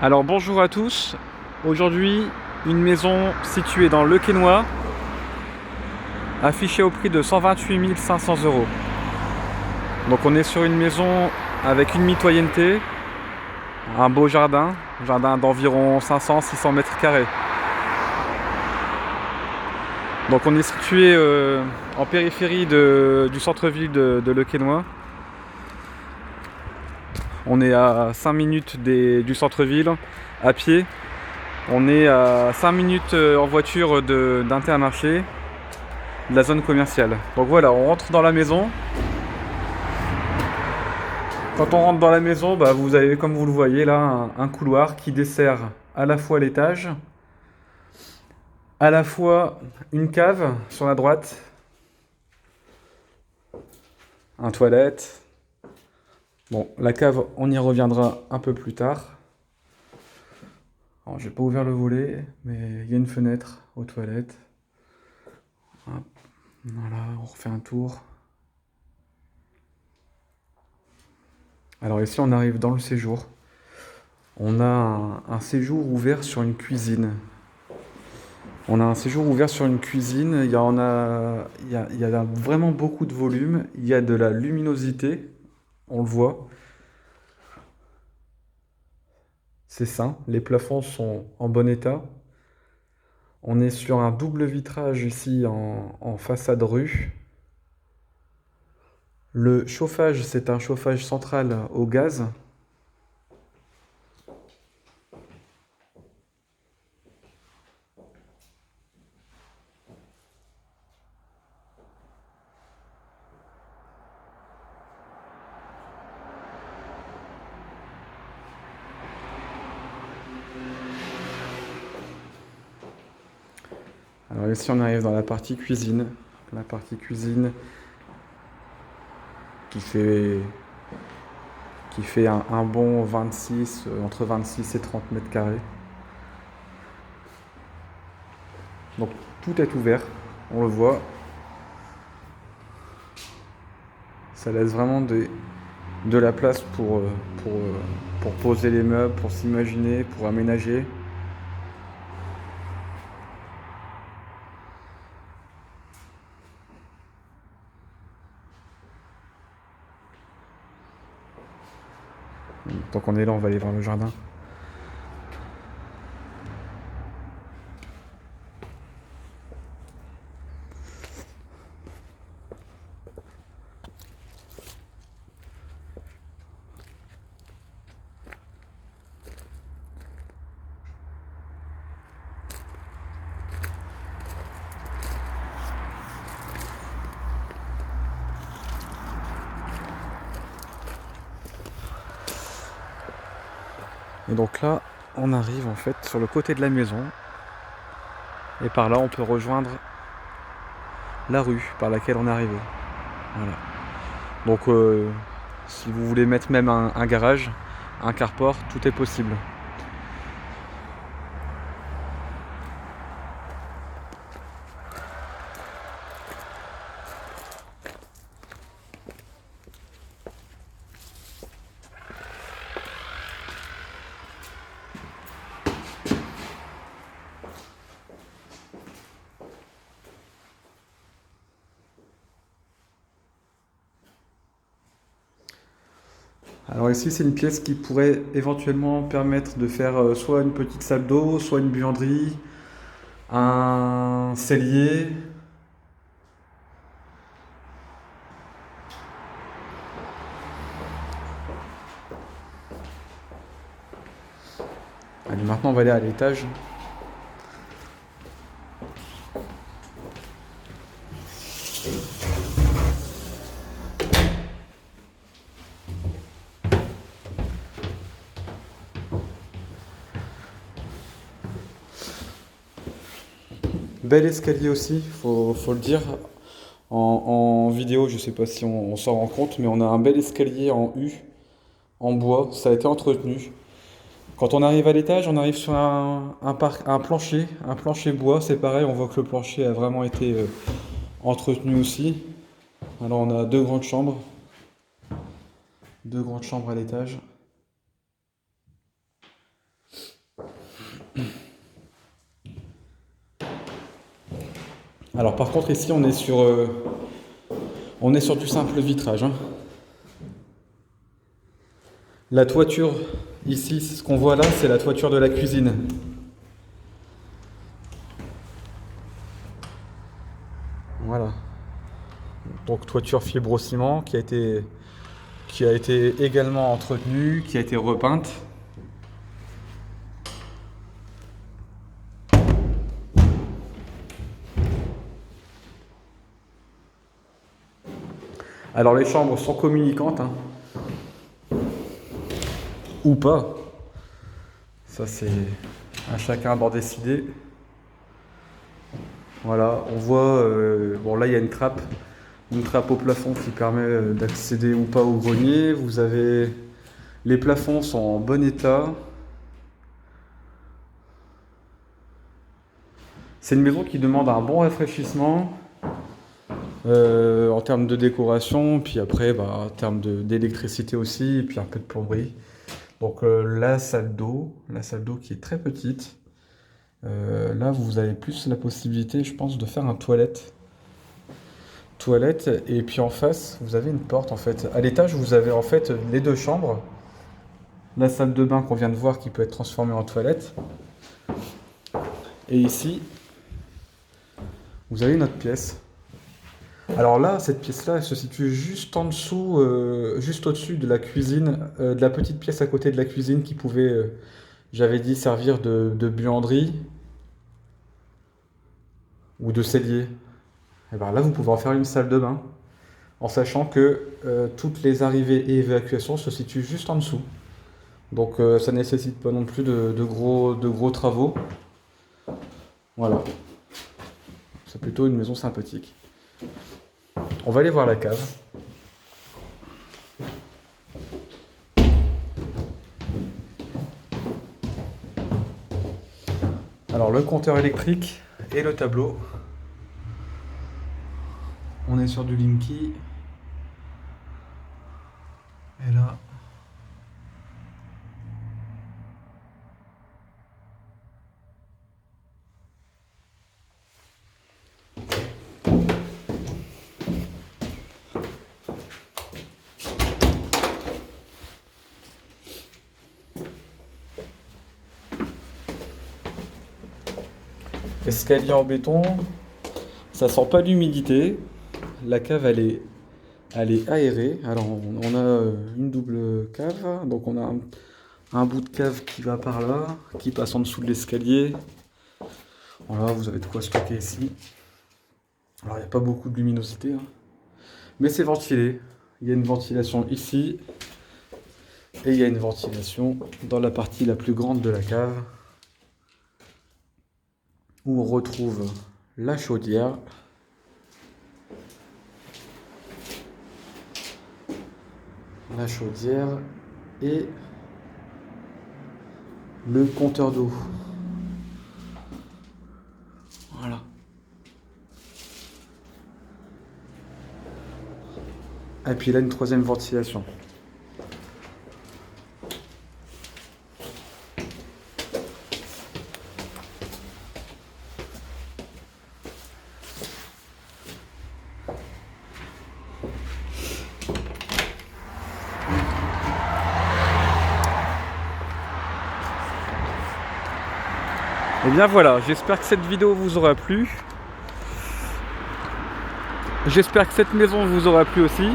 Alors bonjour à tous, aujourd'hui une maison située dans Le Quesnoy, affichée au prix de 128 500 euros. Donc on est sur une maison avec une mitoyenneté, un beau jardin d'environ 500-600 mètres carrés. Donc on est situé en périphérie du centre-ville de Le Quesnoy. On est à 5 minutes du centre-ville à pied. On est à 5 minutes en voiture d'Intermarché, de la zone commerciale. Donc voilà, on rentre dans la maison. Quand on rentre dans la maison, vous avez, comme vous le voyez là, un couloir qui dessert à la fois l'étage, à la fois une cave sur la droite, un toilette. Bon, la cave, on y reviendra un peu plus tard. Alors, j'ai pas ouvert le volet, mais il y a une fenêtre aux toilettes. Hop, voilà, on refait un tour. Alors ici, on arrive dans le séjour. On a un séjour ouvert sur une cuisine. On a un séjour ouvert sur une cuisine. Il y a vraiment beaucoup de volume. Il y a de la luminosité. On le voit. C'est sain. Les plafonds sont en bon état. On est sur un double vitrage ici en façade rue. Le chauffage, c'est un chauffage central au gaz. Alors ici, on arrive dans la partie cuisine. La partie cuisine qui fait, qui fait un bon 26, entre 26 et 30 mètres carrés. Donc tout est ouvert, on le voit. Ça laisse vraiment de la place pour poser les meubles, pour s'imaginer, pour aménager. Tant qu'on est là, on va aller voir le jardin. Et donc là, on arrive en fait sur le côté de la maison. Et par là, on peut rejoindre la rue par laquelle on est arrivé. Voilà. Donc, si vous voulez mettre même un garage, un carport, tout est possible. Alors ici, c'est une pièce qui pourrait éventuellement permettre de faire soit une petite salle d'eau, soit une buanderie, un cellier. Allez, maintenant, on va aller à l'étage. Bel escalier aussi, faut le dire. En vidéo, je sais pas si on s'en rend compte, mais on a un bel escalier en U, en bois. Ça a été entretenu. Quand on arrive à l'étage, on arrive sur un plancher bois. C'est pareil, on voit que le plancher a vraiment été entretenu aussi. Alors on a deux grandes chambres à l'étage. Alors par contre ici on est sur du simple vitrage, hein. La toiture ici, ce qu'on voit là, c'est la toiture de la cuisine. Voilà. Donc toiture fibrociment qui a été également entretenue, qui a été repeinte. Alors les chambres sont communicantes, hein. Ou pas. Ça c'est à chacun d'en décider. Voilà, on voit, bon là il y a une trappe au plafond qui permet d'accéder ou pas au grenier. Vous avez, les plafonds sont en bon état. C'est une maison qui demande un bon rafraîchissement en termes de décoration, puis après en termes d'électricité aussi, et puis un peu de plomberie. Donc la salle d'eau qui est très petite. Là, vous avez plus la possibilité, je pense, de faire un toilette. Et puis en face, vous avez une porte en fait. À l'étage, vous avez en fait les deux chambres. La salle de bain qu'on vient de voir qui peut être transformée en toilette. Et ici, vous avez une autre pièce. Alors là, cette pièce-là, elle se situe juste en dessous, juste au-dessus de la cuisine, de la petite pièce à côté de la cuisine qui pouvait, j'avais dit, servir de buanderie ou de cellier. Et bien là, vous pouvez en faire une salle de bain, en sachant que toutes les arrivées et évacuations se situent juste en dessous. Donc ça ne nécessite pas non plus de gros travaux. Voilà. C'est plutôt une maison sympathique. On va aller voir la cave. Alors le compteur électrique et le tableau. On est sur du Linky. Et là. Escalier en béton. Ça sent pas l'humidité. La cave elle est aérée. Alors on a une double cave. Donc on a un bout de cave qui va par là, qui passe en dessous de l'escalier. Voilà, vous avez de quoi stocker ici. Alors il n'y a pas beaucoup de luminosité, hein. Mais c'est ventilé. Il y a une ventilation ici. Et il y a une ventilation dans la partie la plus grande de la cave, où on retrouve la chaudière. Et le compteur d'eau. Voilà. Et puis là, une troisième ventilation. Et bien voilà, j'espère que cette vidéo vous aura plu. J'espère que cette maison vous aura plu aussi.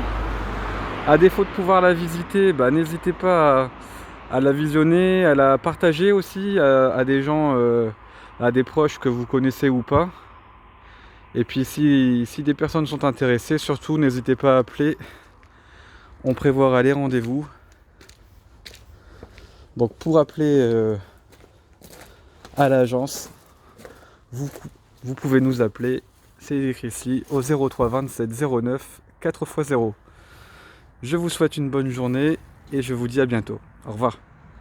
À défaut de pouvoir la visiter, n'hésitez pas à la visionner, à la partager aussi à des gens, à des proches que vous connaissez ou pas. Et puis si des personnes sont intéressées, surtout n'hésitez pas à appeler. On prévoira les rendez-vous. Donc pour appeler à l'agence, vous pouvez nous appeler, c'est écrit ici, au 03 27 09 4x0. Je vous souhaite une bonne journée et je vous dis à bientôt. Au revoir.